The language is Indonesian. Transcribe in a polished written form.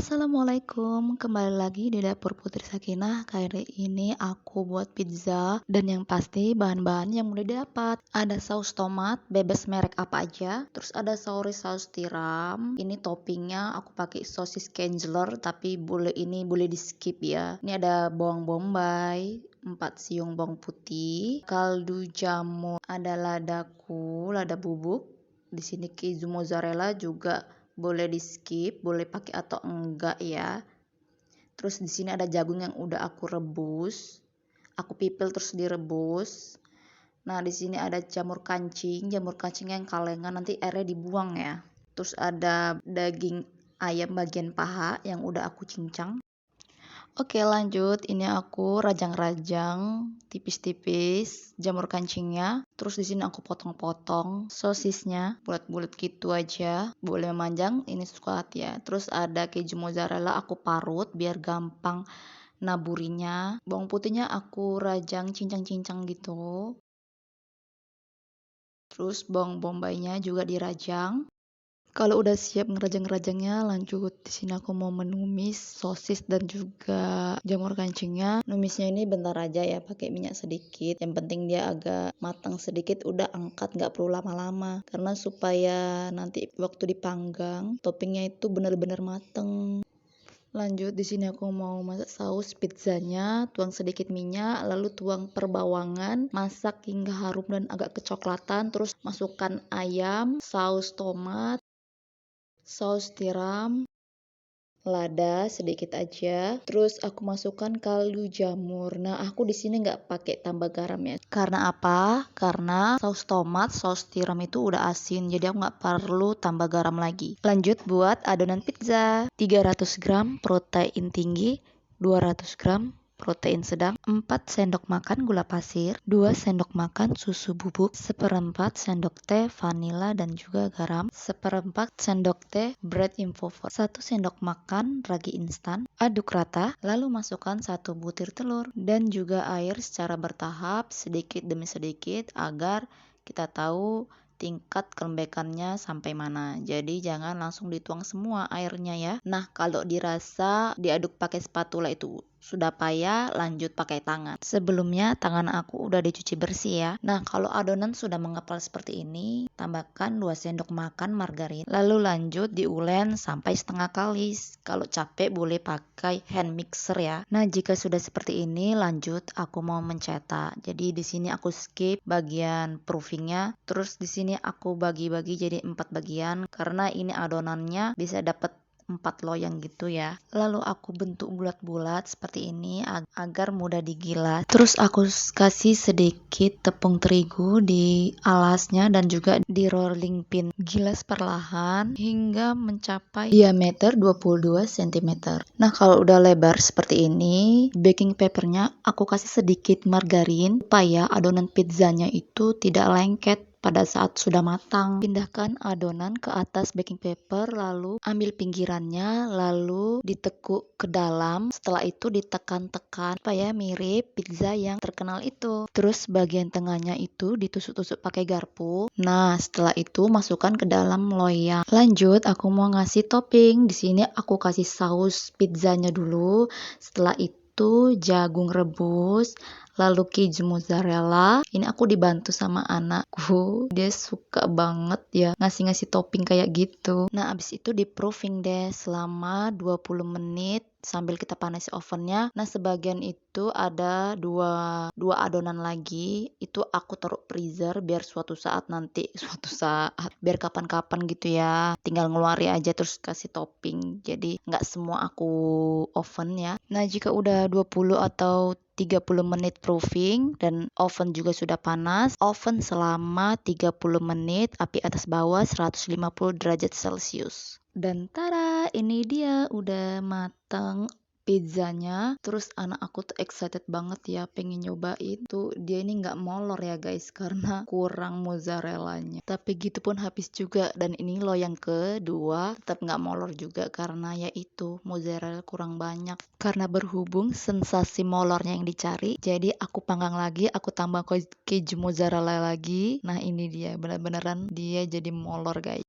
Assalamualaikum, kembali lagi di dapur Putri Sakinah. Kali ini aku buat pizza dan yang pasti bahan-bahan yang mudah didapat. Ada saus tomat, bebas merek apa aja. Terus ada saus tiram. Ini toppingnya aku pakai sosis Kenzler, tapi boleh di skip ya. Ini ada bawang bombay, 4 siung bawang putih, kaldu jamur, ada lada bubuk. Di sini keju mozzarella juga boleh di skip, boleh pakai atau enggak ya. Terus di sini ada jagung yang udah aku rebus, aku pipil terus direbus. Nah di sini ada jamur kancing yang kalengan, nanti airnya dibuang ya. Terus ada daging ayam bagian paha yang udah aku cincang. Oke lanjut, ini aku rajang-rajang tipis-tipis jamur kancingnya. Terus di sini aku potong-potong sosisnya bulat-bulat gitu aja. Boleh memanjang, ini suka hati ya. Terus ada keju mozzarella aku parut biar gampang naburinya. Bawang putihnya aku rajang cincang-cincang gitu. Terus bawang bombaynya juga dirajang. Kalau udah siap ngerajang-rajangnya, lanjut. Di sini aku mau menumis sosis dan juga jamur kancingnya. Numisnya ini bentar aja ya, pakai minyak sedikit. Yang penting dia agak matang sedikit, udah angkat, nggak perlu lama-lama. Karena supaya nanti waktu dipanggang, toppingnya itu benar-benar mateng. Lanjut, di sini aku mau masak saus pizzanya, tuang sedikit minyak, lalu tuang perbawangan, masak hingga harum dan agak kecoklatan, terus masukkan ayam, saus tomat, saus tiram, lada sedikit aja, terus aku masukkan kaldu jamur. Nah aku di sini nggak pakai tambah garam ya. Karena apa? Karena saus tomat, saus tiram itu udah asin, jadi aku nggak perlu tambah garam lagi. Lanjut buat adonan pizza. 300 gram protein tinggi, 200 gram protein sedang, 4 sendok makan gula pasir, 2 sendok makan susu bubuk, 1/4 sendok teh vanila dan juga garam, 1/4 sendok teh bread infovor, 1 sendok makan ragi instan. Aduk rata, lalu masukkan 1 butir telur dan juga air secara bertahap sedikit demi sedikit agar kita tahu tingkat kelembekannya sampai mana. Jadi jangan langsung dituang semua airnya ya. Nah, kalau dirasa diaduk pakai spatula itu sudah payah, lanjut pakai tangan. Sebelumnya tangan aku udah dicuci bersih ya. Nah, kalau adonan sudah mengepal seperti ini, tambahkan 2 sendok makan margarin. Lalu lanjut diulen sampai setengah kalis. Kalau capek boleh pakai hand mixer ya. Nah, jika sudah seperti ini, lanjut aku mau mencetak. Jadi di sini aku skip bagian proofingnya. Terus di sini aku bagi-bagi jadi 4 bagian karena ini adonannya bisa dapat 4 loyang gitu ya. Lalu aku bentuk bulat-bulat seperti ini agar mudah digilas. Terus aku kasih sedikit tepung terigu di alasnya dan juga di rolling pin. Gilas perlahan hingga mencapai diameter 22 cm. Nah, kalau udah lebar seperti ini, baking papernya aku kasih sedikit margarin supaya adonan pizzanya itu tidak lengket pada saat sudah matang. Pindahkan adonan ke atas baking paper, lalu ambil pinggirannya, lalu ditekuk ke dalam. Setelah itu ditekan-tekan supaya mirip pizza yang terkenal itu. Terus bagian tengahnya itu ditusuk-tusuk pakai garpu. Nah, setelah itu masukkan ke dalam loyang. Lanjut, aku mau ngasih topping. Di sini aku kasih saus pizzanya dulu. Setelah itu jagung rebus, lalu keju mozzarella. Ini aku dibantu sama anakku, dia suka banget ya ngasih topping kayak gitu. Nah abis itu di proofing deh selama 20 menit sambil kita panasi ovennya. Nah sebagian itu ada dua adonan lagi, itu aku taruh freezer biar suatu saat biar kapan-kapan gitu ya, tinggal ngeluarin aja terus kasih topping. Jadi nggak semua aku oven ya. Nah jika udah 20 atau 30 menit proofing dan oven juga sudah panas, oven selama 30 menit, api atas bawah 150 derajat Celcius. Dan tada, ini dia udah mateng pizzanya. Terus anak aku tuh excited banget ya pengen nyobain. Tuh dia ini nggak molor ya guys karena kurang mozzarellanya. Tapi gitu pun habis juga, dan ini loh yang kedua tetap nggak molor juga karena yaitu mozzarella kurang banyak. Karena berhubung sensasi molornya yang dicari, jadi aku panggang lagi, aku tambah keju mozzarella lagi. Nah ini dia, bener-beneran dia jadi molor guys.